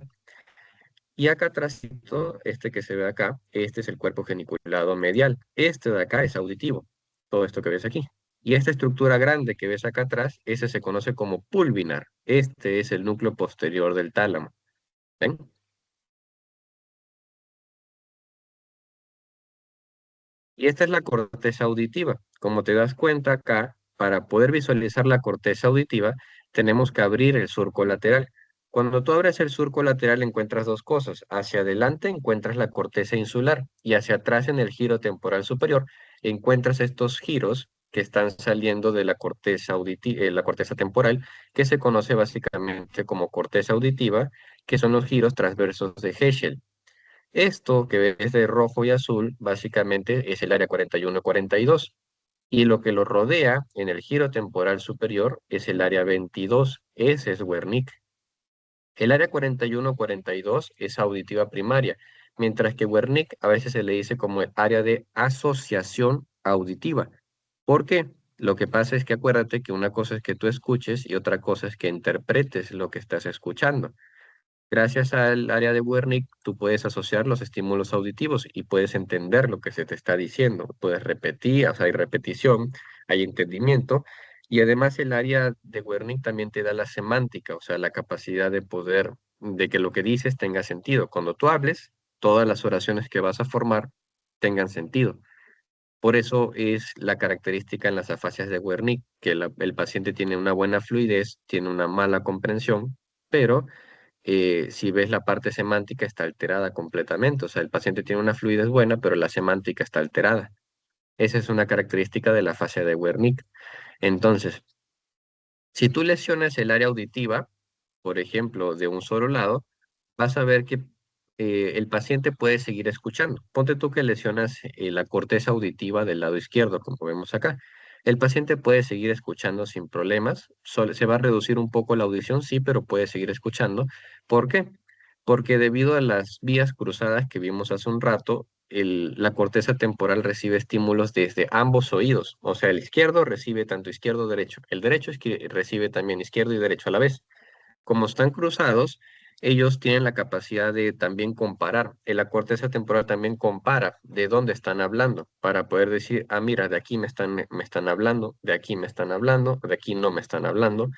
Y acá atrás, este que se ve acá, este es el cuerpo geniculado medial. Este de acá es auditivo, todo esto que ves aquí. Y esta estructura grande que ves acá atrás, ese se conoce como pulvinar. Este es el núcleo posterior del tálamo. ¿Ven? Y esta es la corteza auditiva. Como te das cuenta acá, para poder visualizar la corteza auditiva, tenemos que abrir el surco lateral. Cuando tú abres el surco lateral encuentras dos cosas. Hacia adelante encuentras la corteza insular y hacia atrás en el giro temporal superior encuentras estos giros que están saliendo de la corteza la corteza temporal, que se conoce básicamente como corteza auditiva, que son los giros transversos de Heschel. Esto que ves de rojo y azul básicamente es el área 41-42 y lo que lo rodea en el giro temporal superior es el área 22, ese es Wernicke. El área 41-42 es auditiva primaria, mientras que Wernicke a veces se le dice como el área de asociación auditiva. ¿Por qué? Lo que pasa es que acuérdate que una cosa es que tú escuches y otra cosa es que interpretes lo que estás escuchando. Gracias al área de Wernicke, tú puedes asociar los estímulos auditivos y puedes entender lo que se te está diciendo. Puedes repetir, o sea, hay repetición, hay entendimiento. Y además el área de Wernicke también te da la semántica, o sea, la capacidad de poder, de que lo que dices tenga sentido. Cuando tú hables, todas las oraciones que vas a formar tengan sentido. Por eso es la característica en las afasias de Wernicke, que el paciente tiene una buena fluidez, tiene una mala comprensión, pero si ves la parte semántica está alterada completamente. O sea, el paciente tiene una fluidez buena, pero la semántica está alterada. Esa es una característica de la fascia de Wernicke. Entonces, si tú lesionas el área auditiva, por ejemplo, de un solo lado, vas a ver que el paciente puede seguir escuchando. Ponte tú que lesionas la corteza auditiva del lado izquierdo, como vemos acá. El paciente puede seguir escuchando sin problemas, se va a reducir un poco la audición, sí, pero puede seguir escuchando. ¿Por qué? Porque debido a las vías cruzadas que vimos hace un rato, la corteza temporal recibe estímulos desde ambos oídos. O sea, el izquierdo recibe tanto izquierdo derecho. El derecho recibe también izquierdo y derecho a la vez. Como están cruzados, ellos tienen la capacidad de también comparar. La corteza temporal también compara de dónde están hablando para poder decir, ah, mira, de aquí me están hablando, de aquí me están hablando, de aquí no me están hablando.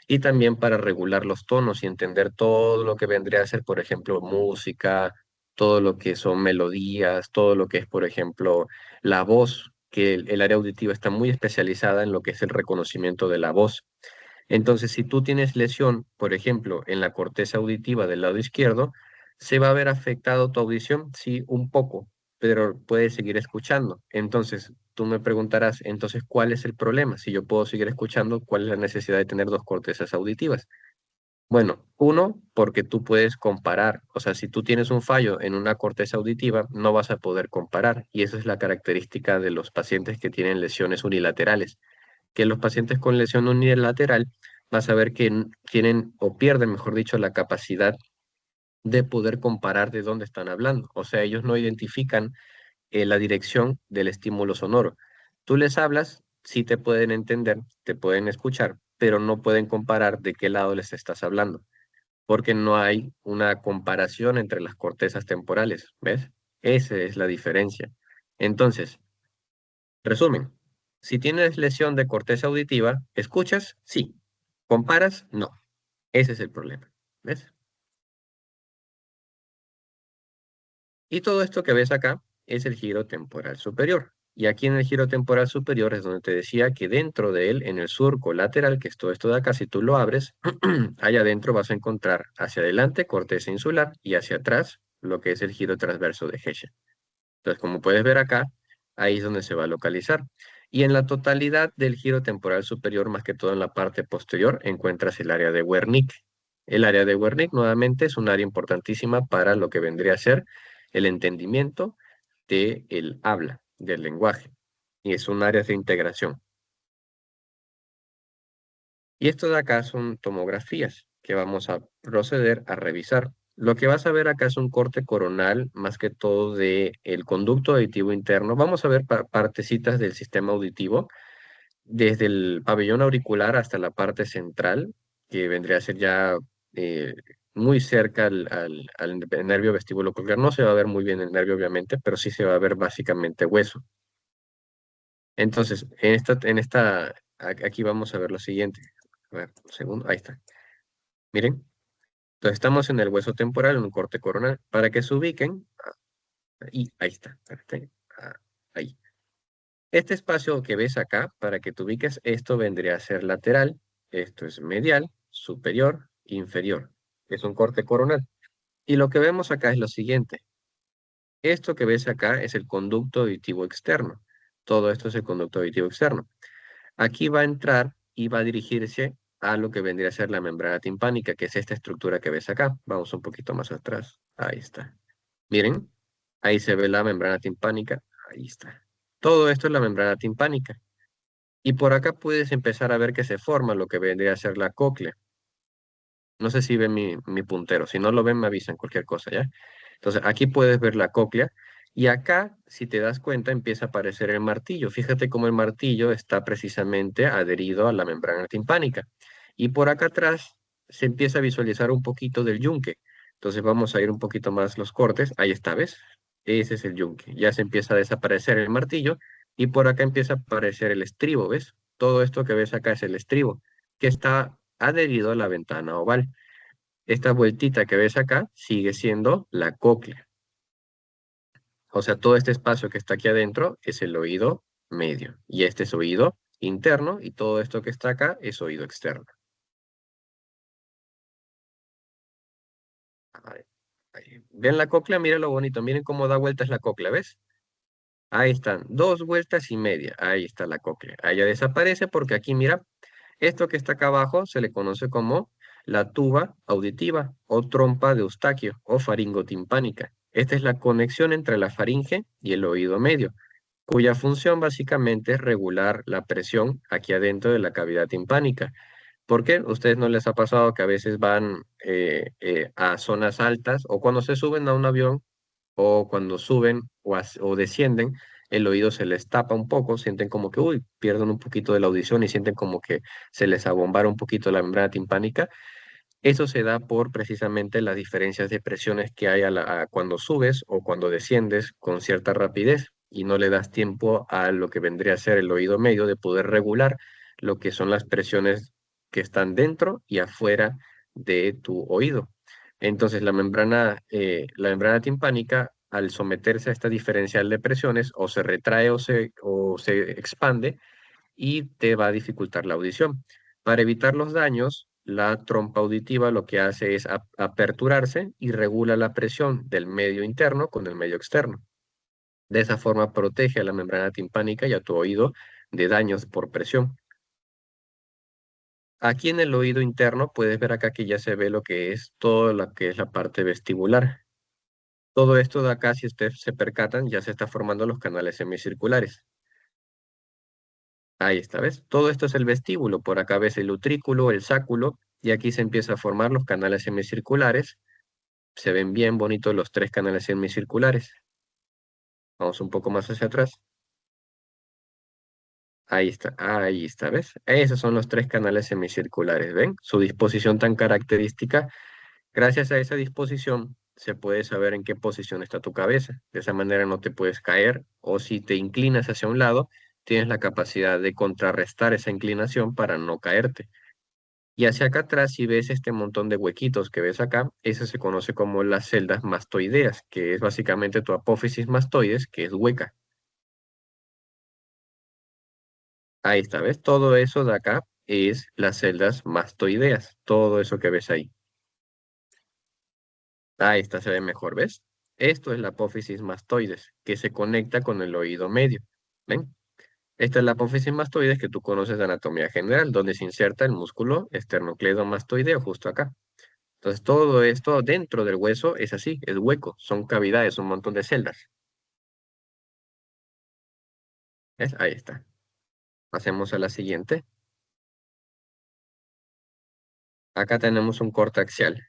Y también para regular los tonos y entender todo lo que vendría a ser, por ejemplo, música, todo lo que son melodías, todo lo que es, por ejemplo, la voz, que el área auditiva está muy especializada en lo que es el reconocimiento de la voz. Entonces, si tú tienes lesión, por ejemplo, en la corteza auditiva del lado izquierdo, se va a ver afectado tu audición, sí, un poco, pero puedes seguir escuchando. Entonces, tú me preguntarás, entonces, ¿cuál es el problema? Si yo puedo seguir escuchando, ¿cuál es la necesidad de tener dos cortezas auditivas? Bueno, uno, porque tú puedes comparar. O sea, si tú tienes un fallo en una corteza auditiva, no vas a poder comparar. Y esa es la característica de los pacientes que tienen lesiones unilaterales, que los pacientes con lesión unilateral vas a ver que tienen o pierden, mejor dicho, la capacidad de poder comparar de dónde están hablando. O sea, ellos no identifican la dirección del estímulo sonoro. Tú les hablas, sí te pueden entender, te pueden escuchar, pero no pueden comparar de qué lado les estás hablando, porque no hay una comparación entre las cortezas temporales, ¿ves? Esa es la diferencia. Entonces, resumen, si tienes lesión de corteza auditiva, ¿escuchas? Sí. ¿Comparas? No. Ese es el problema. ¿Ves? Y todo esto que ves acá es el giro temporal superior. Y aquí en el giro temporal superior es donde te decía que dentro de él, en el surco lateral, que es todo esto de acá, si tú lo abres, allá adentro vas a encontrar hacia adelante corteza insular y hacia atrás lo que es el giro transverso de Hesche. Entonces, como puedes ver acá, ahí es donde se va a localizar. Y en la totalidad del giro temporal superior, más que todo en la parte posterior, encuentras el área de Wernicke. El área de Wernicke, nuevamente, es un área importantísima para lo que vendría a ser el entendimiento del habla, del lenguaje. Y es un área de integración. Y esto de acá son tomografías que vamos a proceder a revisar. Lo que vas a ver acá es un corte coronal, más que todo de el conducto auditivo interno. Vamos a ver partecitas del sistema auditivo, desde el pabellón auricular hasta la parte central, que vendría a ser ya eh, muy cerca al nervio vestíbulo coclear. No se va a ver muy bien el nervio, obviamente, pero sí se va a ver básicamente hueso. Entonces, aquí vamos a ver lo siguiente. A ver, un segundo, ahí está. Miren, entonces estamos en el hueso temporal, en un corte coronal. Para que se ubiquen, ahí está. Ahí. Este espacio que ves acá, para que te ubiques, esto vendría a ser lateral, esto es medial, superior, inferior. Es un corte coronal. Y lo que vemos acá es lo siguiente. Esto que ves acá es el conducto auditivo externo. Todo esto es el conducto auditivo externo. Aquí va a entrar y va a dirigirse a lo que vendría a ser la membrana timpánica, que es esta estructura que ves acá. Vamos un poquito más atrás. Ahí está. Miren, ahí se ve la membrana timpánica. Ahí está. Todo esto es la membrana timpánica. Y por acá puedes empezar a ver que se forma lo que vendría a ser la cóclea. No sé si ven mi puntero. Si no lo ven, me avisan cualquier cosa, ¿ya? Entonces, aquí puedes ver la cóclea. Y acá, si te das cuenta, empieza a aparecer el martillo. Fíjate cómo el martillo está precisamente adherido a la membrana timpánica. Y por acá atrás se empieza a visualizar un poquito del yunque. Entonces vamos a ir un poquito más los cortes. Ahí está, ¿ves? Ese es el yunque. Ya se empieza a desaparecer el martillo. Y por acá empieza a aparecer el estribo, ¿ves? Todo esto que ves acá es el estribo, que está adherido a la ventana oval. Esta vueltita que ves acá sigue siendo la cóclea. O sea, todo este espacio que está aquí adentro es el oído medio. Y este es oído interno y todo esto que está acá es oído externo. Ahí, ahí. ¿Ven la cóclea? Miren lo bonito. Miren cómo da vueltas la cóclea, ¿ves? Ahí están, 2 vueltas y media. Ahí está la cóclea. Ahí ya desaparece porque aquí, mira, esto que está acá abajo se le conoce como la tuba auditiva o trompa de Eustaquio o faringotimpánica. Esta es la conexión entre la faringe y el oído medio. cuya función básicamente es regular la presión aquí adentro de la cavidad timpánica. ¿Por qué? ¿Ustedes no les ha pasado que a veces van a zonas altas o cuando se suben a un avión o cuando suben o descienden, el oído se les tapa un poco, sienten como que, uy, pierden un poquito de la audición y sienten como que se les abombara un poquito la membrana timpánica? Eso se da por precisamente las diferencias de presiones que hay a cuando subes o cuando desciendes con cierta rapidez y no le das tiempo a lo que vendría a ser el oído medio de poder regular lo que son las presiones que están dentro y afuera de tu oído. Entonces la membrana timpánica, al someterse a esta diferencial de presiones, o se retrae o se expande y te va a dificultar la audición. Para evitar los daños, la trompa auditiva lo que hace es aperturarse y regula la presión del medio interno con el medio externo. De esa forma protege a la membrana timpánica y a tu oído de daños por presión. Aquí en el oído interno puedes ver acá que ya se ve lo que es todo lo que es la parte vestibular. Todo esto de acá, si ustedes se percatan, ya se está formando los canales semicirculares. Ahí está, ¿ves? Todo esto es el vestíbulo. Por acá ves el utrículo, el sáculo, y aquí se empieza a formar los canales semicirculares. Se ven bien bonitos los tres canales semicirculares. Vamos un poco más hacia atrás. Ahí está, ¿ves? Esos son los tres canales semicirculares, ¿ven? Su disposición tan característica. Gracias a esa disposición se puede saber en qué posición está tu cabeza. De esa manera no te puedes caer o si te inclinas hacia un lado, tienes la capacidad de contrarrestar esa inclinación para no caerte. Y hacia acá atrás, si ves este montón de huequitos que ves acá, eso se conoce como las celdas mastoideas, que es básicamente tu apófisis mastoides, que es hueca. Ahí está, ¿ves? Todo eso de acá es las celdas mastoideas, todo eso que ves ahí. Ahí está, se ve mejor, ¿ves? Esto es la apófisis mastoides, que se conecta con el oído medio. ¿Ven? Esta es la apófisis mastoides que tú conoces de anatomía general, donde se inserta el músculo esternocleidomastoideo justo acá. Entonces, todo esto dentro del hueso es así, es hueco, son cavidades, un montón de celdas. ¿Ves? Ahí está. Pasemos a la siguiente. Acá tenemos un corte axial.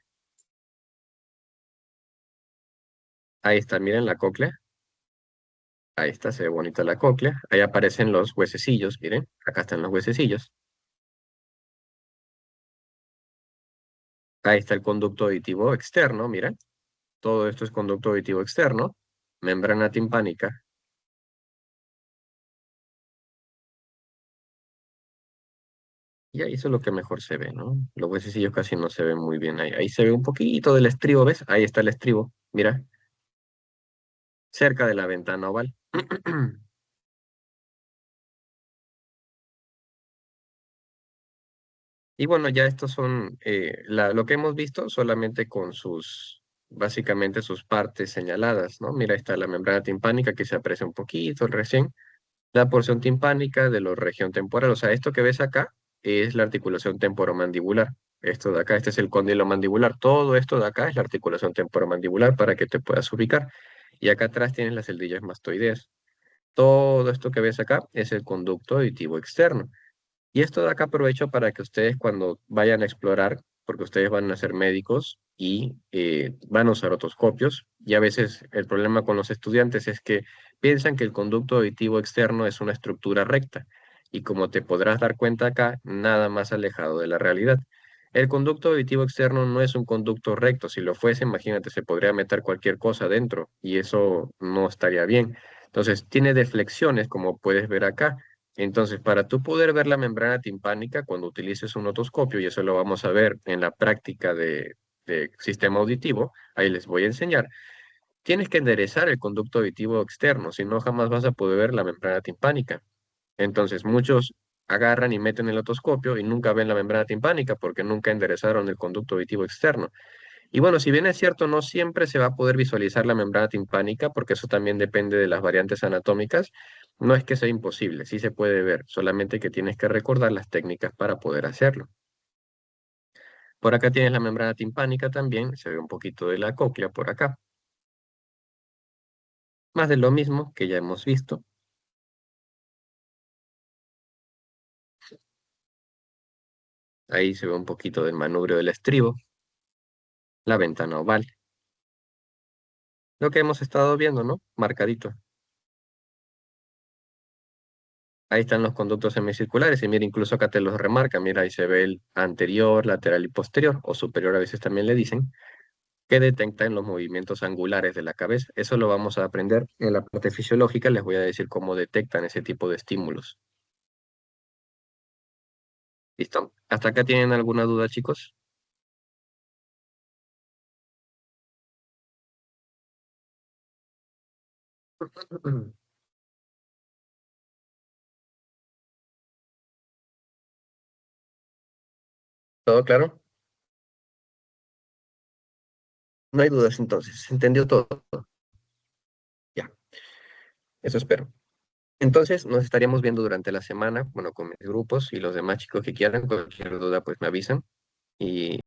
Ahí está, miren la cóclea. Ahí está, se ve bonita la cóclea. Ahí aparecen los huesecillos, miren. Acá están los huesecillos. Ahí está el conducto auditivo externo, miren. Todo esto es conducto auditivo externo. Membrana timpánica. Y ahí eso es lo que mejor se ve, ¿no? Los huesecillos casi no se ven muy bien ahí. Ahí se ve un poquito del estribo, ¿ves? Ahí está el estribo, mira, cerca de la ventana oval. Y bueno, ya estos son lo que hemos visto solamente con básicamente sus partes señaladas, ¿no? Mira, ahí está la membrana timpánica que se aprecia un poquito recién. La porción timpánica de la región temporal, o sea, esto que ves acá es la articulación temporomandibular. Esto de acá, este es el cóndilo mandibular. Todo esto de acá es la articulación temporomandibular para que te puedas ubicar. Y acá atrás tienes las celdillas mastoideas. Todo esto que ves acá es el conducto auditivo externo. Y esto de acá aprovecho para que ustedes cuando vayan a explorar, porque ustedes van a ser médicos y van a usar otoscopios, y a veces el problema con los estudiantes es que piensan que el conducto auditivo externo es una estructura recta, y como te podrás dar cuenta acá, nada más alejado de la realidad. El conducto auditivo externo no es un conducto recto, si lo fuese, imagínate, se podría meter cualquier cosa dentro, y eso no estaría bien. Entonces, tiene deflexiones, como puedes ver acá. Entonces, para tú poder ver la membrana timpánica cuando utilices un otoscopio, y eso lo vamos a ver en la práctica de sistema auditivo, ahí les voy a enseñar, tienes que enderezar el conducto auditivo externo, si no jamás vas a poder ver la membrana timpánica. Entonces, muchos agarran y meten el otoscopio y nunca ven la membrana timpánica porque nunca enderezaron el conducto auditivo externo. Y bueno, si bien es cierto, no siempre se va a poder visualizar la membrana timpánica, porque eso también depende de las variantes anatómicas, no es que sea imposible, sí se puede ver, solamente que tienes que recordar las técnicas para poder hacerlo. Por acá tienes la membrana timpánica también, se ve un poquito de la cóclea por acá. Más de lo mismo que ya hemos visto. Ahí se ve un poquito del manubrio del estribo, la ventana oval. Lo que hemos estado viendo, ¿no? Marcadito. Ahí están los conductos semicirculares y mira, incluso acá te los remarca. Mira, ahí se ve el anterior, lateral y posterior, o superior a veces también le dicen, que detectan los movimientos angulares de la cabeza. Eso lo vamos a aprender en la parte fisiológica. Les voy a decir cómo detectan ese tipo de estímulos. ¿Listo? ¿Hasta acá tienen alguna duda, chicos? ¿Todo claro? No hay dudas entonces. ¿Se entendió todo? Ya, eso espero. Entonces, nos estaríamos viendo durante la semana, bueno, con mis grupos y los demás chicos que quieran. Cualquier duda, pues me avisan. Y